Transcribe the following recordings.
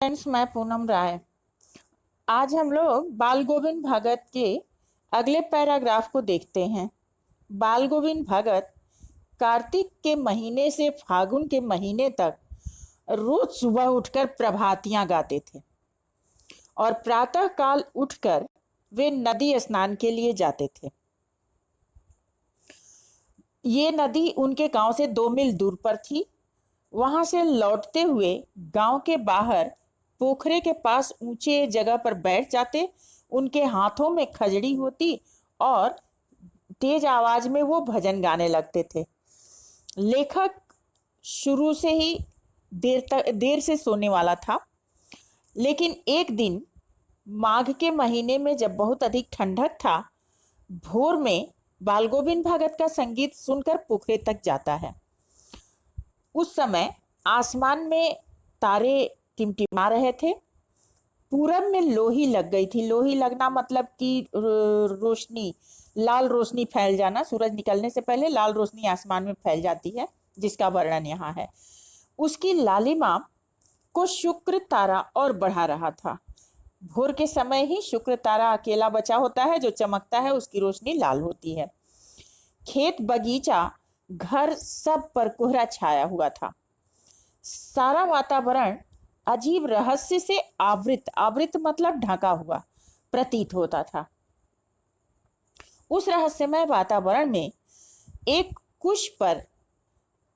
Friends, मैं पूनम राय। आज हम लोग बाल गोविंद भगत के अगले पैराग्राफ को देखते हैं। बाल गोविंद भगत कार्तिक के महीने से फागुन के महीने तक रोज सुबह उठकर प्रभातियां गाते थे और प्रातः काल उठकर वे नदी स्नान के लिए जाते थे। ये नदी उनके गांव से 2 मील दूर पर थी। वहां से लौटते हुए गांव के बाहर पोखरे के पास ऊंचे जगह पर बैठ जाते। उनके हाथों में खजड़ी होती और तेज आवाज में वो भजन गाने लगते थे। लेखक शुरू से ही देर से सोने वाला था, लेकिन एक दिन माघ के महीने में जब बहुत अधिक ठंडक था, भोर में बाल गोविंद भगत का संगीत सुनकर पोखरे तक जाता है। उस समय आसमान में तारे टिमटिमा रहे थे। पूरब में लोही लग गई थी। लोही लगना मतलब कि रोशनी, लाल रोशनी फैल जाना। सूरज निकलने से पहले लाल रोशनी आसमान में फैल जाती है, जिसका वर्णन यहाँ है। उसकी लालिमा को शुक्र तारा और बढ़ा रहा था। भोर के समय ही शुक्र तारा अकेला बचा होता है, जो चमकता है, उसकी रोशनी लाल होती है। खेत, बगीचा, घर, सब पर कोहरा छाया हुआ था। सारा वातावरण अजीब रहस्य से आवृत आवृत मतलब ढका हुआ प्रतीत होता था। उस रहस्यमय वातावरण में एक कुश पर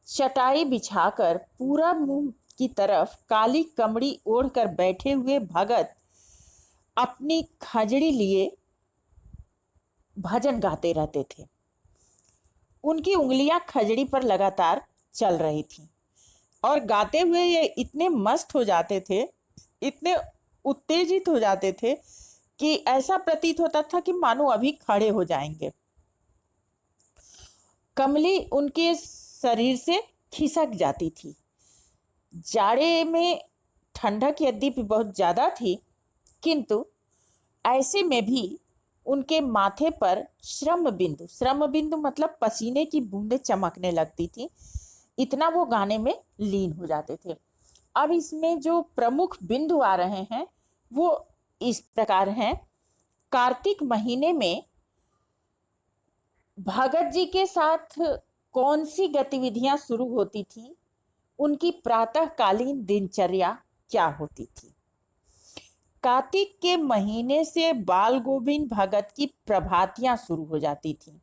चटाई बिछाकर पूरा मुंह की तरफ काली कमड़ी ओढ़कर बैठे हुए भगत अपनी खजड़ी लिए भजन गाते रहते थे। उनकी उंगलियां खजड़ी पर लगातार चल रही थीं और गाते हुए ये इतने मस्त हो जाते थे, इतने उत्तेजित हो जाते थे कि ऐसा प्रतीत होता था कि मानो अभी खड़े हो जाएंगे। कमली उनके शरीर से खिसक जाती थी। जाड़े में ठंडक यद्यपि बहुत ज्यादा थी, किंतु ऐसे में भी उनके माथे पर श्रम बिंदु मतलब पसीने की बूंदें चमकने लगती थी। इतना वो गाने में लीन हो जाते थे। अब इसमें जो प्रमुख बिंदु आ रहे हैं वो इस प्रकार हैं। कार्तिक महीने में भगत जी के साथ कौन सी गतिविधियां शुरू होती थी, उनकी प्रातःकालीन दिनचर्या क्या होती थी। कार्तिक के महीने से बाल गोविंद भगत की प्रभातियां शुरू हो जाती थी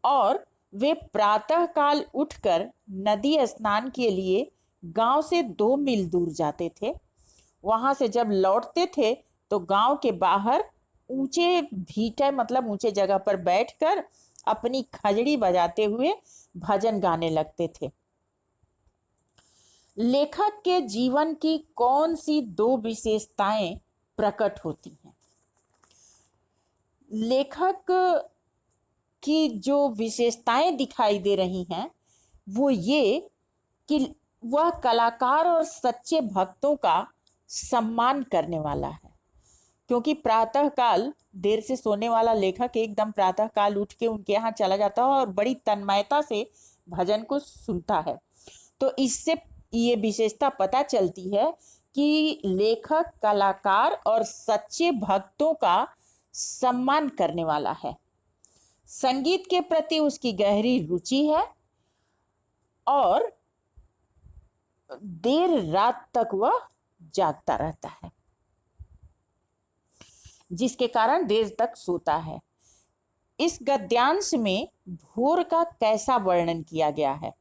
और वे प्रातः काल उठकर नदी स्नान के लिए गांव से 2 मील दूर जाते थे। वहां से जब लौटते थे तो गांव के बाहर ऊंचे भीटे मतलब ऊंचे जगह पर बैठकर अपनी खजड़ी बजाते हुए भजन गाने लगते थे। लेखक के जीवन की कौन सी 2 विशेषताएं प्रकट होती हैं। लेखक की जो विशेषताएं दिखाई दे रही हैं वो ये कि वह कलाकार और सच्चे भक्तों का सम्मान करने वाला है। क्योंकि प्रातः काल देर से सोने वाला लेखक एकदम प्रातः काल उठ के उनके यहाँ चला जाता है और बड़ी तन्मयता से भजन को सुनता है। तो इससे ये विशेषता पता चलती है कि लेखक कलाकार और सच्चे भक्तों का सम्मान करने वाला है। संगीत के प्रति उसकी गहरी रुचि है और देर रात तक वह जागता रहता है, जिसके कारण देर तक सोता है। इस गद्यांश में भोर का कैसा वर्णन किया गया है।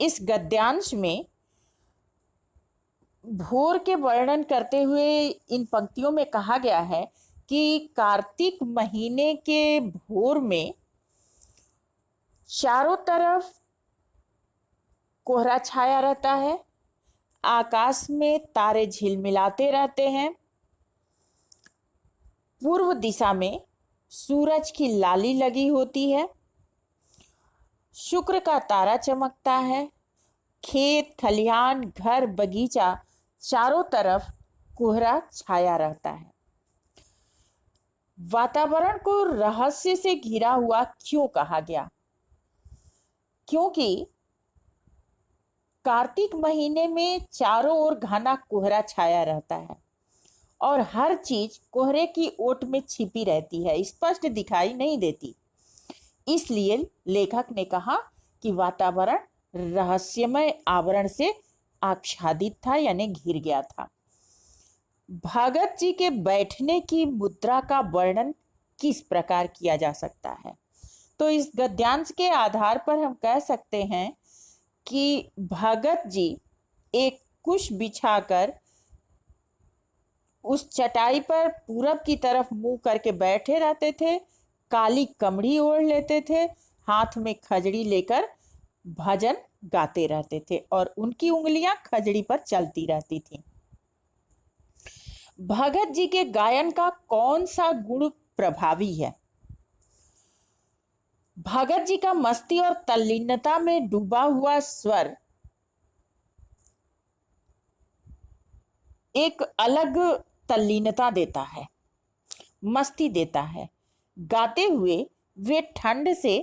इस गद्यांश में भोर के वर्णन करते हुए इन पंक्तियों में कहा गया है कि कार्तिक महीने के भोर में चारों तरफ कोहरा छाया रहता है, आकाश में तारे झिलमिलाते रहते हैं, पूर्व दिशा में सूरज की लाली लगी होती है, शुक्र का तारा चमकता है, खेत, खलिहान, घर, बगीचा, चारों तरफ कोहरा छाया रहता है। वातावरण को रहस्य से घिरा हुआ क्यों कहा गया? क्योंकि कार्तिक महीने में चारों ओर घना कोहरा छाया रहता है और हर चीज कोहरे की ओट में छिपी रहती है, स्पष्ट दिखाई नहीं देती। इसलिए लेखक ने कहा कि वातावरण रहस्यमय आवरण से आच्छादित था, यानी घिर गया था। भगत जी के बैठने की मुद्रा का वर्णन किस प्रकार किया जा सकता है? तो इस गद्यांश के आधार पर हम कह सकते हैं कि भगत जी एक कुश बिछाकर उस चटाई पर पूरब की तरफ मुंह करके बैठे रहते थे, काली कमड़ी ओढ़ लेते थे, हाथ में खजड़ी लेकर भजन गाते रहते थे और उनकी उंगलियां खजड़ी पर चलती रहती थी। भगत जी के गायन का कौन सा गुण प्रभावी है? भगत जी का मस्ती और तल्लीनता में डूबा हुआ स्वर एक अलग तल्लीनता देता है, मस्ती देता है। गाते हुए वे ठंड से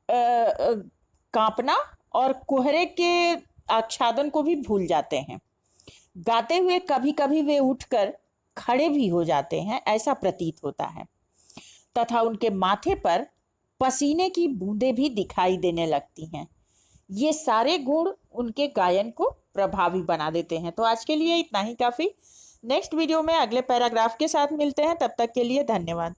कांपना और कोहरे के आच्छादन को भी भूल जाते हैं। गाते हुए कभी कभी वे उठकर खड़े भी हो जाते हैं, ऐसा प्रतीत होता है, तथा उनके माथे पर पसीने की बूंदें भी दिखाई देने लगती हैं। ये सारे गुण उनके गायन को प्रभावी बना देते हैं। तो आज के लिए इतना ही काफी। नेक्स्ट वीडियो में अगले पैराग्राफ के साथ मिलते हैं, तब तक के लिए धन्यवाद।